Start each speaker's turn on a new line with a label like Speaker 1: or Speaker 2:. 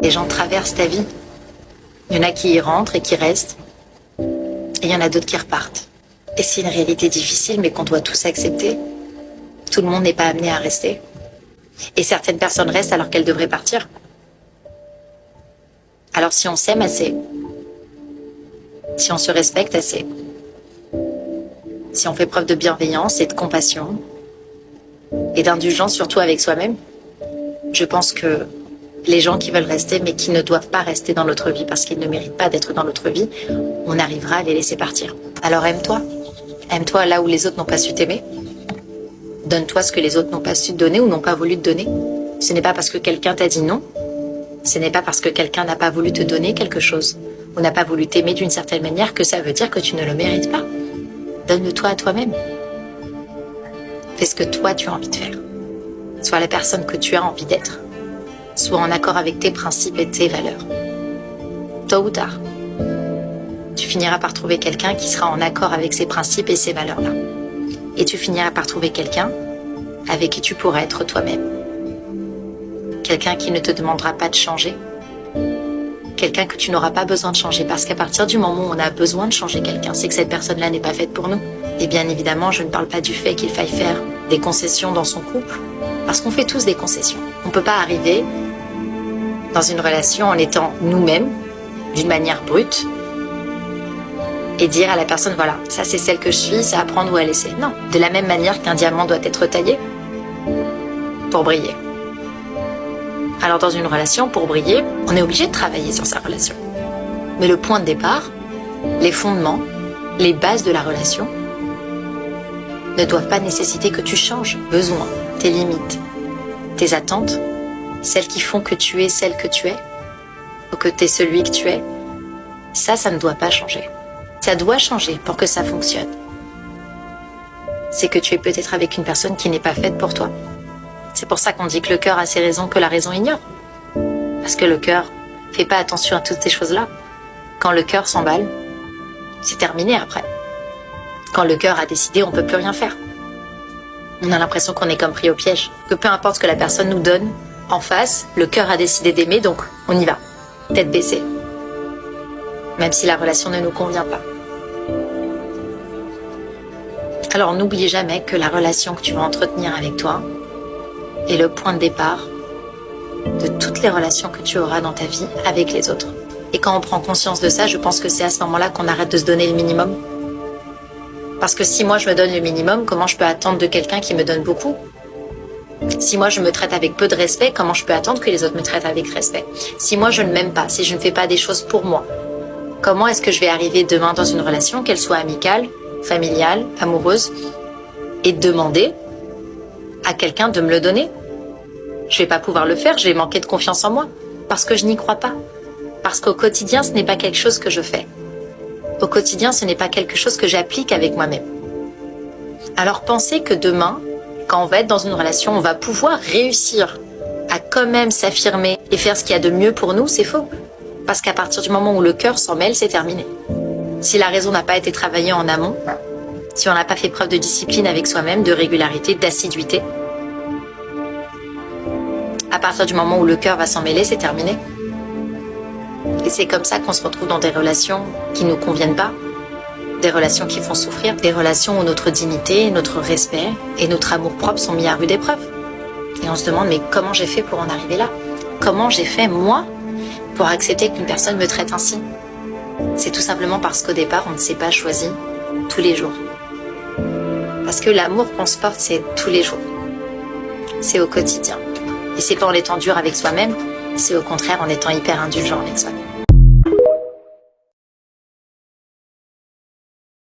Speaker 1: Les gens traversent ta vie. Il y en a qui y rentrent et qui restent. Et il y en a d'autres qui repartent. Et c'est une réalité difficile, mais qu'on doit tous accepter. Tout le monde n'est pas amené à rester. Et certaines personnes restent alors qu'elles devraient partir. Alors si on s'aime assez, si on se respecte assez, si on fait preuve de bienveillance et de compassion, et d'indulgence surtout avec soi-même, je pense que les gens qui veulent rester mais qui ne doivent pas rester dans notre vie parce qu'ils ne méritent pas d'être dans notre vie, on arrivera à les laisser partir. Alors aime-toi. Aime-toi là où les autres n'ont pas su t'aimer. Donne-toi ce que les autres n'ont pas su te donner ou n'ont pas voulu te donner. Ce n'est pas parce que quelqu'un t'a dit non. Ce n'est pas parce que quelqu'un n'a pas voulu te donner quelque chose ou n'a pas voulu t'aimer d'une certaine manière que ça veut dire que tu ne le mérites pas. Donne-le-toi à toi-même. Fais ce que toi tu as envie de faire. Sois la personne que tu as envie d'être. Sois en accord avec tes principes et tes valeurs. Tôt ou tard, tu finiras par trouver quelqu'un qui sera en accord avec ses principes et ces valeurs-là. Et tu finiras par trouver quelqu'un avec qui tu pourras être toi-même. Quelqu'un qui ne te demandera pas de changer. Quelqu'un que tu n'auras pas besoin de changer. Parce qu'à partir du moment où on a besoin de changer quelqu'un, c'est que cette personne-là n'est pas faite pour nous. Et bien évidemment, je ne parle pas du fait qu'il faille faire des concessions dans son couple. Parce qu'on fait tous des concessions. On ne peut pas arriver dans une relation en étant nous-mêmes, d'une manière brute, et dire à la personne, voilà, ça c'est celle que je suis, c'est à prendre ou à laisser. Non, de la même manière qu'un diamant doit être taillé pour briller. Alors dans une relation, pour briller, on est obligé de travailler sur sa relation. Mais le point de départ, les fondements, les bases de la relation ne doivent pas nécessiter que tu changes. Besoin, tes limites, tes attentes, celles qui font que tu es celle que tu es, ou que tu es celui que tu es, ça ne doit pas changer. Ça doit changer pour que ça fonctionne. C'est que tu es peut-être avec une personne qui n'est pas faite pour toi. C'est pour ça qu'on dit que le cœur a ses raisons que la raison ignore. Parce que le cœur fait pas attention à toutes ces choses-là. Quand le cœur s'emballe, c'est terminé après. Quand le cœur a décidé, on peut plus rien faire. On a l'impression qu'on est comme pris au piège. Que peu importe ce que la personne nous donne, en face, le cœur a décidé d'aimer, donc on y va. Tête baissée. Même si la relation ne nous convient pas. Alors n'oublie jamais que la relation que tu vas entretenir avec toi est le point de départ de toutes les relations que tu auras dans ta vie avec les autres. Et quand on prend conscience de ça, je pense que c'est à ce moment-là qu'on arrête de se donner le minimum. Parce que si moi je me donne le minimum, comment je peux attendre de quelqu'un qui me donne beaucoup ? Si moi je me traite avec peu de respect, comment je peux attendre que les autres me traitent avec respect ? Si moi je ne m'aime pas, si je ne fais pas des choses pour moi, comment est-ce que je vais arriver demain dans une relation, qu'elle soit amicale, familiale, amoureuse, et demander à quelqu'un de me le donner ? Je vais pas pouvoir le faire, je vais manquer de confiance en moi, parce que je n'y crois pas. Parce qu'au quotidien, ce n'est pas quelque chose que je fais. Au quotidien, ce n'est pas quelque chose que j'applique avec moi-même. Alors pensez que demain, quand on va être dans une relation, on va pouvoir réussir à quand même s'affirmer et faire ce qu'il y a de mieux pour nous, c'est faux. Parce qu'à partir du moment où le cœur s'en mêle, c'est terminé. Si la raison n'a pas été travaillée en amont, si on n'a pas fait preuve de discipline avec soi-même, de régularité, d'assiduité, à partir du moment où le cœur va s'en mêler, c'est terminé. Et c'est comme ça qu'on se retrouve dans des relations qui ne nous conviennent pas, des relations qui font souffrir, des relations où notre dignité, notre respect et notre amour-propre sont mis à rude épreuve. Et on se demande, mais comment j'ai fait pour en arriver là ? Comment j'ai fait, moi, pour accepter qu'une personne me traite ainsi ? C'est tout simplement parce qu'au départ, on ne s'est pas choisi tous les jours. Parce que l'amour qu'on se porte, c'est tous les jours. C'est au quotidien. Et c'est pas en étant dur avec soi-même, c'est au contraire en étant hyper indulgent avec soi-même.